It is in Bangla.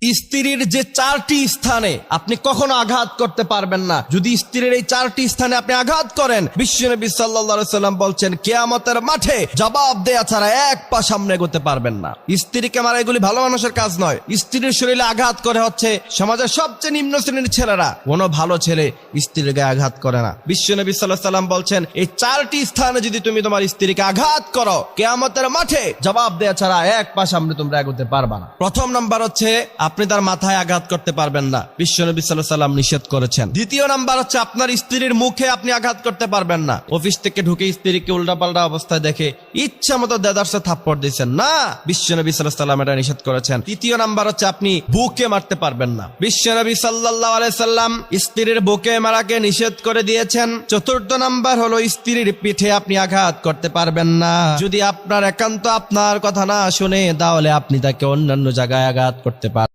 স্ত্রীর যে 4টি স্থানে আপনি কখনো আঘাত করতে পারবেন না, যদি স্ত্রীর এই 4টি স্থানে আপনি আঘাত করেন, বিশ্বনবী সাল্লাল্লাহু আলাইহি সাল্লাম বলছেন কিয়ামতের মাঠে জবাব দেয়া ছাড়া এক পা সামনে এগোতে পারবেন না। স্ত্রীকে মারা এগুলি ভালো মানুষের কাজ নয়। স্ত্রীর শরীরে আঘাত করে হচ্ছে সমাজের সবচেয়ে নিম্ন শ্রেণীর ছেলেরা। কোনো ভালো ছেলে স্ত্রীর গায়ে আঘাত করে না। বিশ্বনবী সাল্লাল্লাহু আলাইহি সাল্লাম বলছেন এই 4টি স্থানে যদি তুমি তোমার স্ত্রীকে আঘাত করো, কিয়ামতের মাঠে জবাব দেয়া ছাড়া এক পা সামনে তোমরা এগোতে পারবা না। প্রথম নাম্বার হচ্ছে আপনি তার মাথায় আঘাত করতে পারবেন না, বিশ্বনবী সাল্লাল্লাহু আলাইহি সাল্লাম নিষেধ করেছেন। দ্বিতীয় নাম্বার হচ্ছে আপনার স্ত্রীর মুখে আপনি আঘাত করতে পারবেন না। অফিস থেকে ঢুকে স্ত্রীকে উল্টাপাল্টা অবস্থায় দেখে ইচ্ছা মতো দেদারসে থাপ্পড় দিচ্ছেন না, বিশ্বনবী সাল্লাল্লাহু আলাইহি সাল্লাম এটা নিষেধ করেছেন। তৃতীয় নাম্বার হচ্ছে আপনি বুকে মারতে পারবেন না, বিশ্বনবী সাল্লাল্লাহু আলাইহি সাল্লাম স্ত্রীর বুকে মারাকে নিষেধ করে দিয়েছেন। চতুর্থ নাম্বার হলো স্ত্রীর পিঠে আপনি আঘাত করতে পারবেন না। যদি আপনার একান্ত আপনার কথা না শুনে তাহলে আপনি তাকে অন্যান্য জায়গায় আঘাত করতে পারেন।